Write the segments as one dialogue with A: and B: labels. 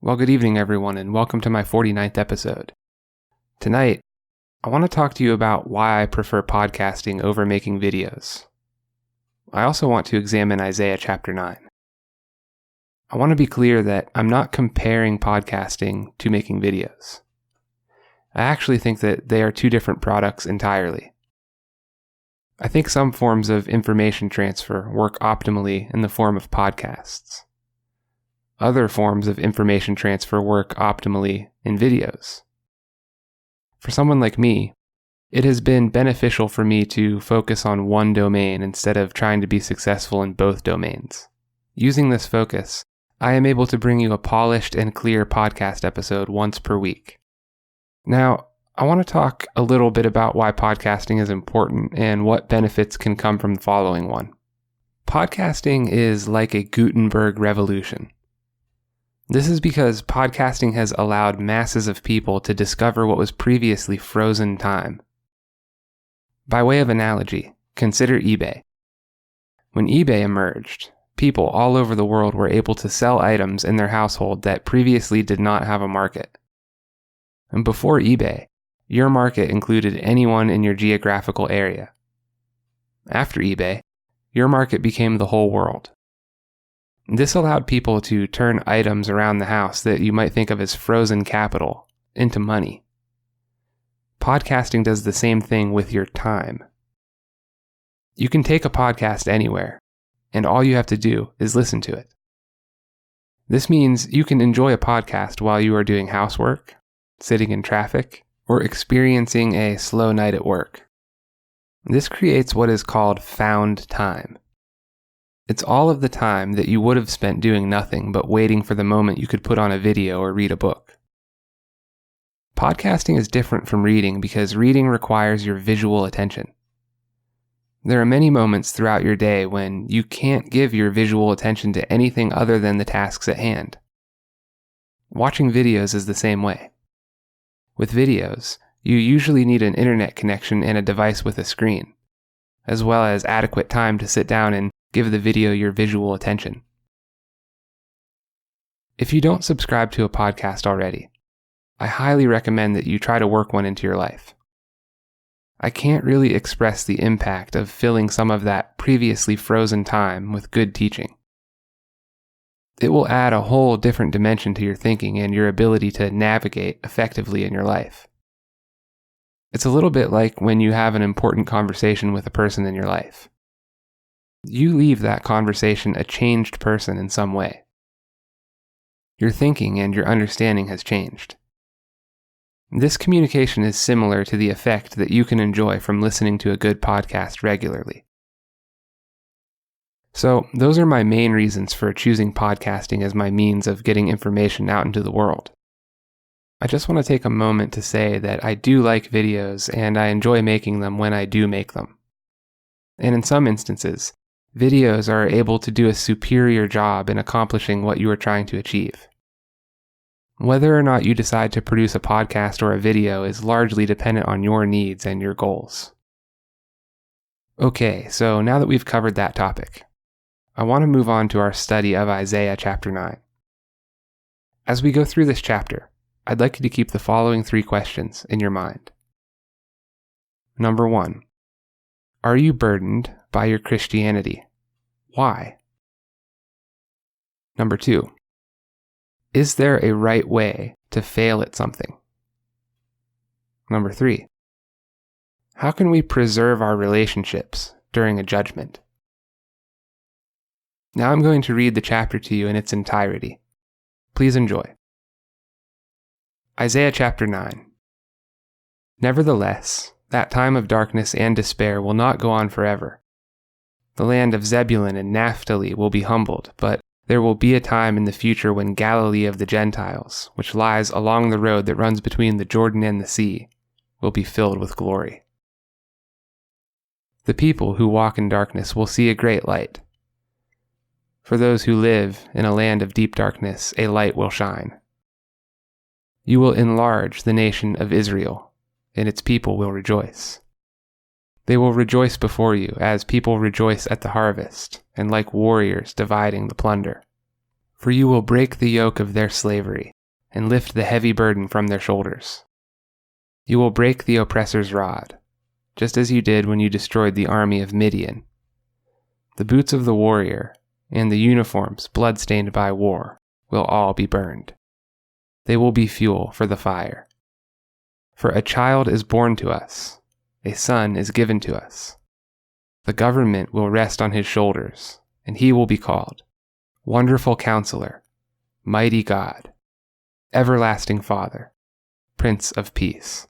A: Well, good evening, everyone, and welcome to my 49th episode. Tonight, I want to talk to you about why I prefer podcasting over making videos. I also want to examine Isaiah chapter 9. I want to be clear that I'm not comparing podcasting to making videos. I actually think that they are two different products entirely. I think some forms of information transfer work optimally in the form of podcasts. Other forms of information transfer work optimally in videos. For someone like me, it has been beneficial for me to focus on one domain instead of trying to be successful in both domains. Using this focus, I am able to bring you a polished and clear podcast episode once per week. Now, I want to talk a little bit about why podcasting is important and what benefits can come from the following one. Podcasting is like a Gutenberg revolution. This is because podcasting has allowed masses of people to discover what was previously frozen time. By way of analogy, consider eBay. When eBay emerged, people all over the world were able to sell items in their household that previously did not have a market. And before eBay, your market included anyone in your geographical area. After eBay, your market became the whole world. This allowed people to turn items around the house that you might think of as frozen capital into money. Podcasting does the same thing with your time. You can take a podcast anywhere, and all you have to do is listen to it. This means you can enjoy a podcast while you are doing housework, sitting in traffic, or experiencing a slow night at work. This creates what is called found time. It's all of the time that you would have spent doing nothing but waiting for the moment you could put on a video or read a book. Podcasting is different from reading because reading requires your visual attention. There are many moments throughout your day when you can't give your visual attention to anything other than the tasks at hand. Watching videos is the same way. With videos, you usually need an internet connection and a device with a screen, as well as adequate time to sit down and give the video your visual attention. If you don't subscribe to a podcast already, I highly recommend that you try to work one into your life. I can't really express the impact of filling some of that previously frozen time with good teaching. It will add a whole different dimension to your thinking and your ability to navigate effectively in your life. It's a little bit like when you have an important conversation with a person in your life. You leave that conversation a changed person in some way. Your thinking and your understanding has changed. This communication is similar to the effect that you can enjoy from listening to a good podcast regularly. So, those are my main reasons for choosing podcasting as my means of getting information out into the world. I just want to take a moment to say that I do like videos and I enjoy making them when I do make them. And in some instances, videos are able to do a superior job in accomplishing what you are trying to achieve. Whether or not you decide to produce a podcast or a video is largely dependent on your needs and your goals. Okay, so now that we've covered that topic, I want to move on to our study of Isaiah chapter 9. As we go through this chapter, I'd like you to keep the following 3 questions in your mind. Number 1. Are you burdened by your Christianity? Why? Number 2. Is there a right way to fail at something? Number 3. How can we preserve our relationships during a judgment? Now I'm going to read the chapter to you in its entirety. Please enjoy. Isaiah chapter 9. Nevertheless, that time of darkness and despair will not go on forever. The land of Zebulun and Naphtali will be humbled, but there will be a time in the future when Galilee of the Gentiles, which lies along the road that runs between the Jordan and the sea, will be filled with glory. The people who walk in darkness will see a great light. For those who live in a land of deep darkness, a light will shine. You will enlarge the nation of Israel, and its people will rejoice. They will rejoice before you as people rejoice at the harvest, and like warriors dividing the plunder. For you will break the yoke of their slavery and lift the heavy burden from their shoulders. You will break the oppressor's rod, just as you did when you destroyed the army of Midian. The boots of the warrior and the uniforms blood-stained by war will all be burned. They will be fuel for the fire. For a child is born to us, a son is given to us. The government will rest on his shoulders, and he will be called Wonderful Counselor, Mighty God, Everlasting Father, Prince of Peace.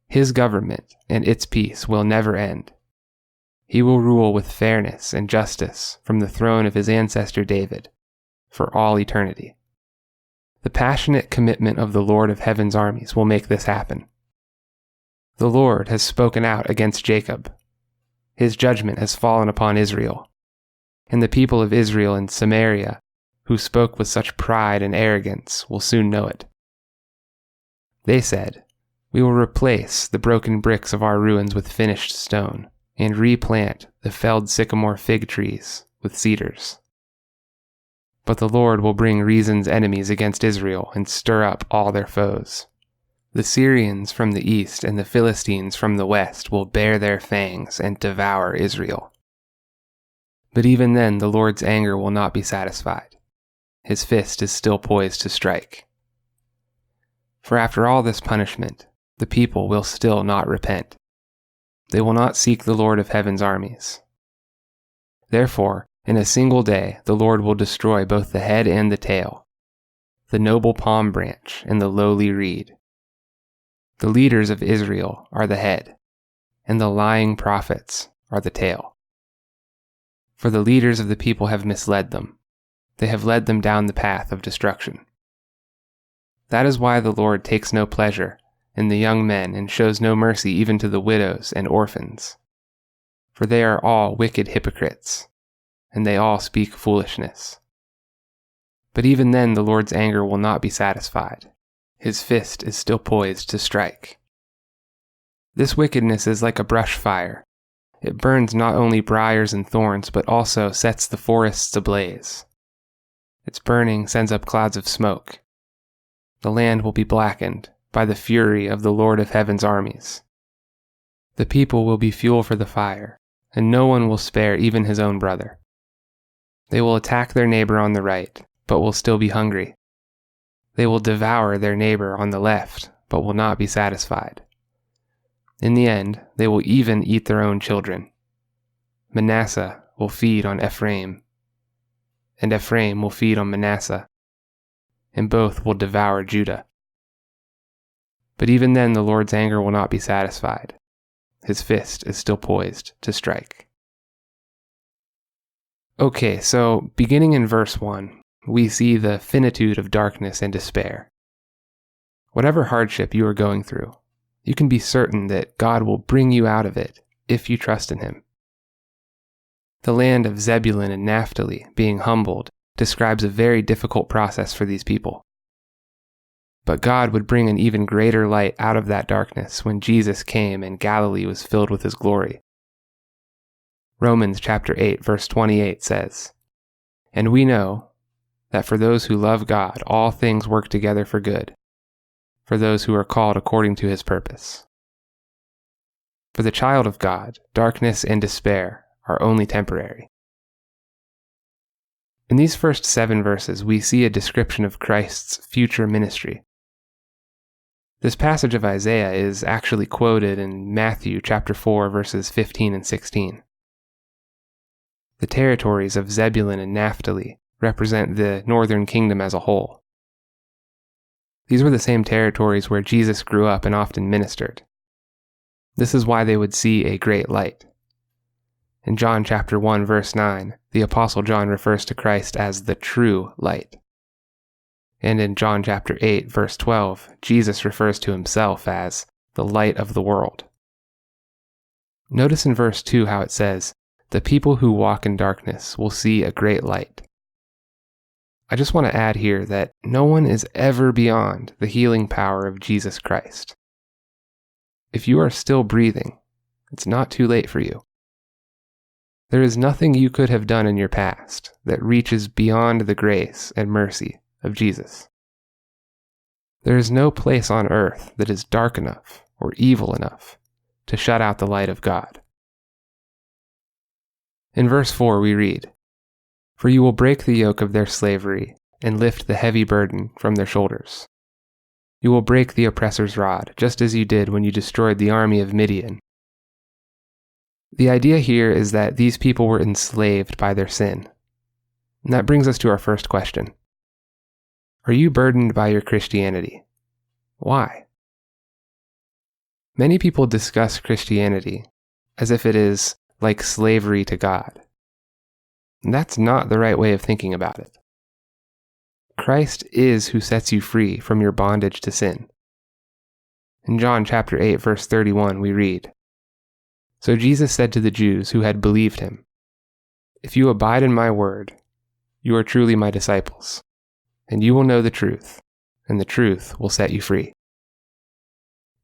A: His government and its peace will never end. He will rule with fairness and justice from the throne of his ancestor David for all eternity. The passionate commitment of the Lord of Heaven's armies will make this happen. The Lord has spoken out against Jacob. His judgment has fallen upon Israel, and the people of Israel and Samaria, who spoke with such pride and arrogance, will soon know it. They said, "We will replace the broken bricks of our ruins with finished stone, and replant the felled sycamore fig trees with cedars." But the Lord will bring Rezon's enemies against Israel and stir up all their foes. The Syrians from the east and the Philistines from the west will bare their fangs and devour Israel. But even then the Lord's anger will not be satisfied. His fist is still poised to strike. For after all this punishment, the people will still not repent. They will not seek the Lord of Heaven's armies. Therefore, in a single day, the Lord will destroy both the head and the tail, the noble palm branch and the lowly reed. The leaders of Israel are the head, and the lying prophets are the tail. For the leaders of the people have misled them. They have led them down the path of destruction. That is why the Lord takes no pleasure in the young men and shows no mercy even to the widows and orphans. For they are all wicked hypocrites, and they all speak foolishness. But even then the Lord's anger will not be satisfied. His fist is still poised to strike. This wickedness is like a brush fire. It burns not only briars and thorns, but also sets the forests ablaze. Its burning sends up clouds of smoke. The land will be blackened by the fury of the Lord of Heaven's armies. The people will be fuel for the fire, and no one will spare even his own brother. They will attack their neighbor on the right, but will still be hungry. They will devour their neighbor on the left, but will not be satisfied. In the end, they will even eat their own children. Manasseh will feed on Ephraim, and Ephraim will feed on Manasseh, and both will devour Judah. But even then the Lord's anger will not be satisfied. His fist is still poised to strike. Okay, so beginning in verse 1, we see the finitude of darkness and despair. Whatever hardship you are going through, you can be certain that God will bring you out of it if you trust in Him. The land of Zebulun and Naphtali being humbled describes a very difficult process for these people. But God would bring an even greater light out of that darkness when Jesus came and Galilee was filled with His glory. Romans chapter 8 verse 28 says, "And we know that for those who love God all things work together for good, for those who are called according to His purpose." For the child of God, darkness and despair are only temporary. In these first 7 verses, we see a description of Christ's future ministry. This passage of Isaiah is actually quoted in Matthew chapter 4 verses 15 and 16. The territories of Zebulun and Naphtali represent the northern kingdom as a whole. These were the same territories where Jesus grew up and often ministered. This is why they would see a great light. In John chapter 1 verse 9, the Apostle John refers to Christ as the true light. And in John chapter 8 verse 12, Jesus refers to Himself as the light of the world. Notice in verse 2 how it says, "The people who walk in darkness will see a great light." I just want to add here that no one is ever beyond the healing power of Jesus Christ. If you are still breathing, it's not too late for you. There is nothing you could have done in your past that reaches beyond the grace and mercy of Jesus. There is no place on earth that is dark enough or evil enough to shut out the light of God. In verse 4 we read, "For you will break the yoke of their slavery and lift the heavy burden from their shoulders. You will break the oppressor's rod, just as you did when you destroyed the army of Midian." The idea here is that these people were enslaved by their sin. And that brings us to our first question. Are you burdened by your Christianity? Why? Many people discuss Christianity as if it is like slavery to God. And that's not the right way of thinking about it. Christ is who sets you free from your bondage to sin. In John chapter 8, verse 31, we read, "So Jesus said to the Jews who had believed him, 'If you abide in my word, you are truly my disciples, and you will know the truth, and the truth will set you free.'"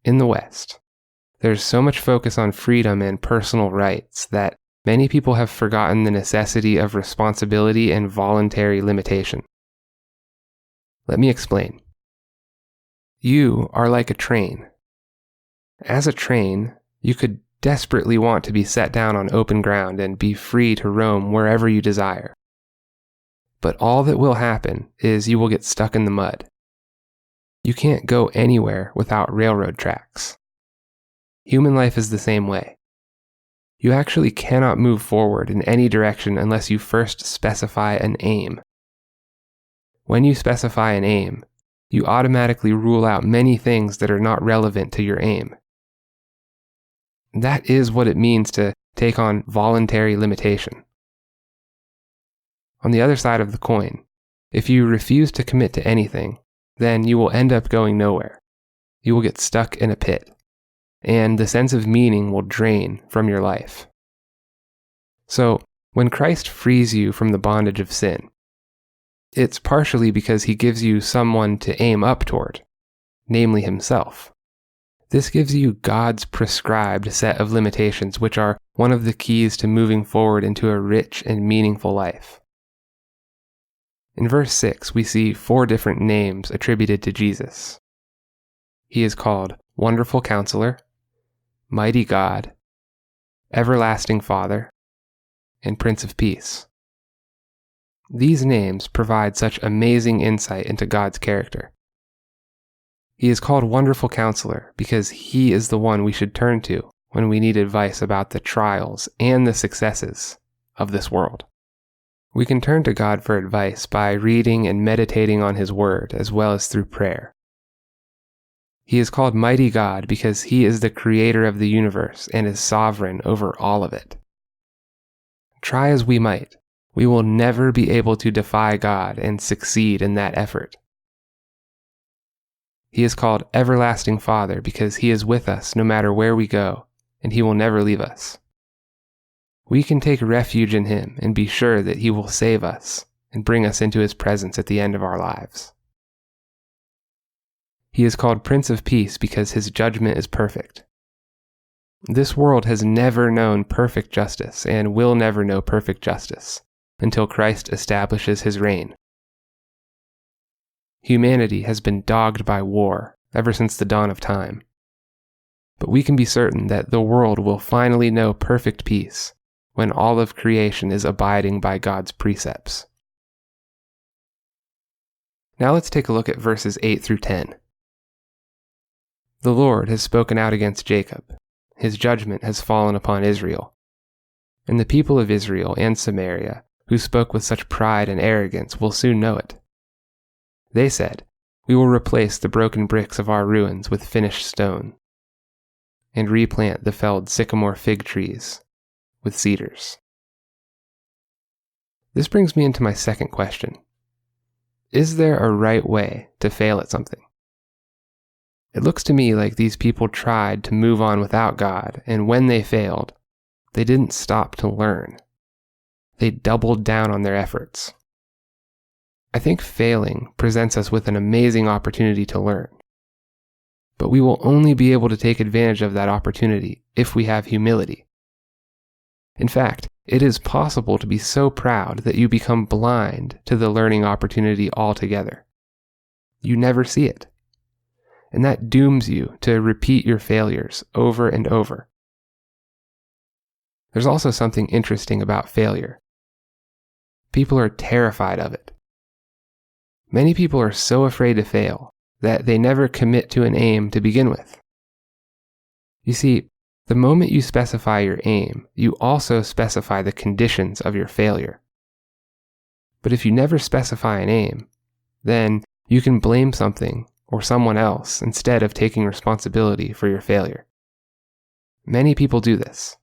A: In the West, there's so much focus on freedom and personal rights that many people have forgotten the necessity of responsibility and voluntary limitation. Let me explain. You are like a train. As a train, you could desperately want to be set down on open ground and be free to roam wherever you desire. But all that will happen is you will get stuck in the mud. You can't go anywhere without railroad tracks. Human life is the same way. You actually cannot move forward in any direction unless you first specify an aim. When you specify an aim, you automatically rule out many things that are not relevant to your aim. That is what it means to take on voluntary limitation. On the other side of the coin, if you refuse to commit to anything, then you will end up going nowhere. You will get stuck in a pit, and the sense of meaning will drain from your life. So, when Christ frees you from the bondage of sin, it's partially because he gives you someone to aim up toward, namely himself. This gives you God's prescribed set of limitations, which are one of the keys to moving forward into a rich and meaningful life. In verse 6, we see 4 different names attributed to Jesus. He is called Wonderful Counselor, Mighty God, Everlasting Father, and Prince of Peace. These names provide such amazing insight into God's character. He is called Wonderful Counselor because he is the one we should turn to when we need advice about the trials and the successes of this world. We can turn to God for advice by reading and meditating on his word as well as through prayer. He is called Mighty God because he is the creator of the universe and is sovereign over all of it. Try as we might, we will never be able to defy God and succeed in that effort. He is called Everlasting Father because he is with us no matter where we go, and he will never leave us. We can take refuge in him and be sure that he will save us and bring us into his presence at the end of our lives. He is called Prince of Peace because his judgment is perfect. This world has never known perfect justice and will never know perfect justice until Christ establishes his reign. Humanity has been dogged by war ever since the dawn of time. But we can be certain that the world will finally know perfect peace when all of creation is abiding by God's precepts. Now let's take a look at verses 8 through 10. The Lord has spoken out against Jacob. His judgment has fallen upon Israel. And the people of Israel and Samaria, who spoke with such pride and arrogance, will soon know it. They said, "We will replace the broken bricks of our ruins with finished stone, and replant the felled sycamore fig trees with cedars." This brings me into my second question. Is there a right way to fail at something? It looks to me like these people tried to move on without God, and when they failed, they didn't stop to learn. They doubled down on their efforts. I think failing presents us with an amazing opportunity to learn. But we will only be able to take advantage of that opportunity if we have humility. In fact, it is possible to be so proud that you become blind to the learning opportunity altogether. You never see it. And that dooms you to repeat your failures over and over. There's also something interesting about failure. People are terrified of it. Many people are so afraid to fail that they never commit to an aim to begin with. You see, the moment you specify your aim, you also specify the conditions of your failure. But if you never specify an aim, then you can blame something or someone else instead of taking responsibility for your failure. Many people do this.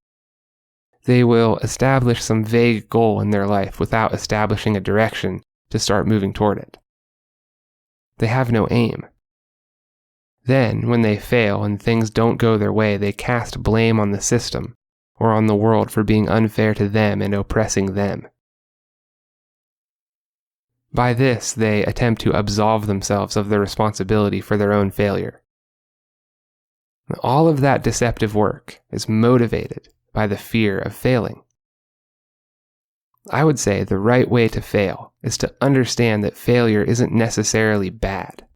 A: They will establish some vague goal in their life without establishing a direction to start moving toward it. They have no aim. Then, when they fail and things don't go their way, they cast blame on the system or on the world for being unfair to them and oppressing them. By this, they attempt to absolve themselves of the responsibility for their own failure. All of that deceptive work is motivated by the fear of failing. I would say the right way to fail is to understand that failure isn't necessarily bad.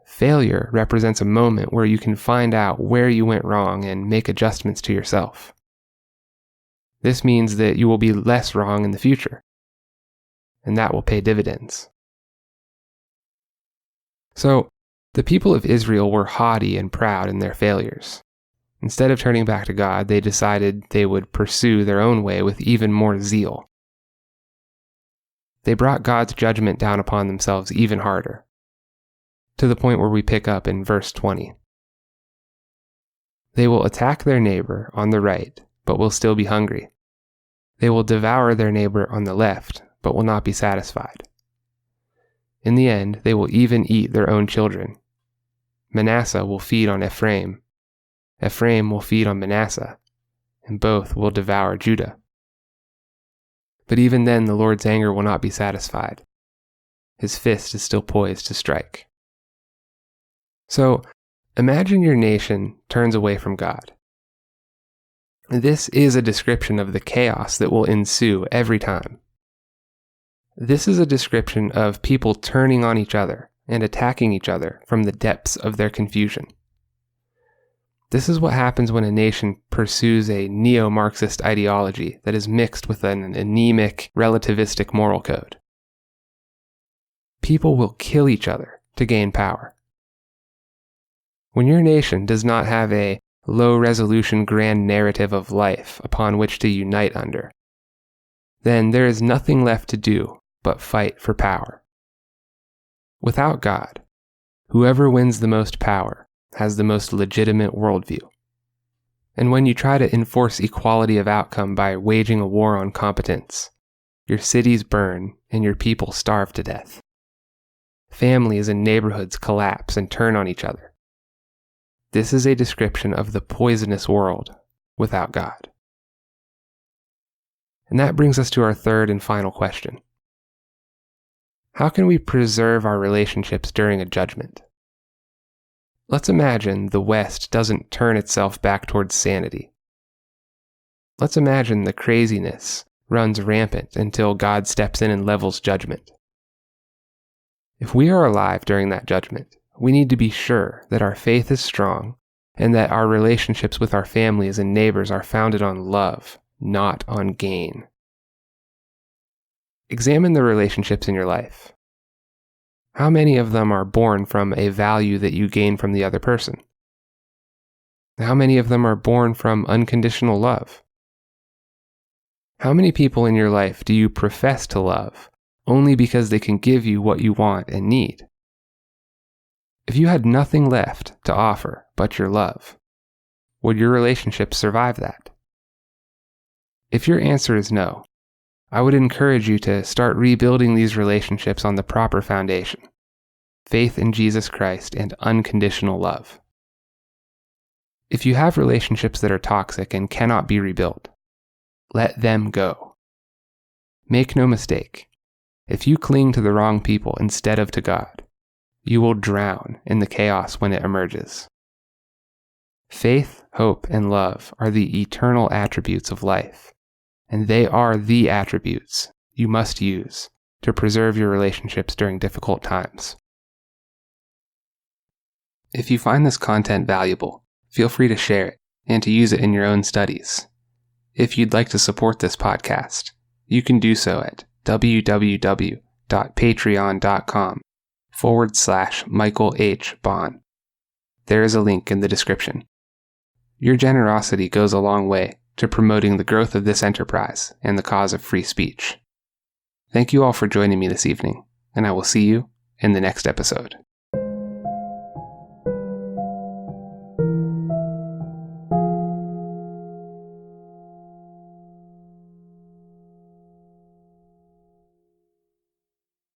A: Failure represents a moment where you can find out where you went wrong and make adjustments to yourself. This means that you will be less wrong in the future, and that will pay dividends. So, the people of Israel were haughty and proud in their failures. Instead of turning back to God, they decided they would pursue their own way with even more zeal. They brought God's judgment down upon themselves even harder, to the point where we pick up in verse 20. They will attack their neighbor on the right, but will still be hungry. They will devour their neighbor on the left, but will not be satisfied. In the end, they will even eat their own children. Manasseh will feed on Ephraim. Ephraim will feed on Manasseh, and both will devour Judah. But even then, the Lord's anger will not be satisfied. His fist is still poised to strike. So, imagine your nation turns away from God. This is a description of the chaos that will ensue every time. This is a description of people turning on each other and attacking each other from the depths of their confusion. This is what happens when a nation pursues a neo-Marxist ideology that is mixed with an anemic, relativistic moral code. People will kill each other to gain power. When your nation does not have a low-resolution grand narrative of life upon which to unite under, then there is nothing left to do but fight for power. Without God, whoever wins the most power has the most legitimate worldview. And when you try to enforce equality of outcome by waging a war on competence, your cities burn and your people starve to death. Families and neighborhoods collapse and turn on each other. This is a description of the poisonous world without God. And that brings us to our third and final question. How can we preserve our relationships during a judgment? Let's imagine the West doesn't turn itself back towards sanity. Let's imagine the craziness runs rampant until God steps in and levels judgment. If we are alive during that judgment, we need to be sure that our faith is strong and that our relationships with our families and neighbors are founded on love, not on gain. Examine the relationships in your life. How many of them are born from a value that you gain from the other person? How many of them are born from unconditional love? How many people in your life do you profess to love only because they can give you what you want and need? If you had nothing left to offer but your love, would your relationship survive that? If your answer is no, I would encourage you to start rebuilding these relationships on the proper foundation: faith in Jesus Christ and unconditional love. If you have relationships that are toxic and cannot be rebuilt, let them go. Make no mistake, if you cling to the wrong people instead of to God, you will drown in the chaos when it emerges. Faith, hope, and love are the eternal attributes of life, and they are the attributes you must use to preserve your relationships during difficult times. If you find this content valuable, feel free to share it and to use it in your own studies. If you'd like to support this podcast, you can do so at www.patreon.com/Michael H. Bond. There is a link in the description. Your generosity goes a long way to promoting the growth of this enterprise and the cause of free speech. Thank you all for joining me this evening, and I will see you in the next episode.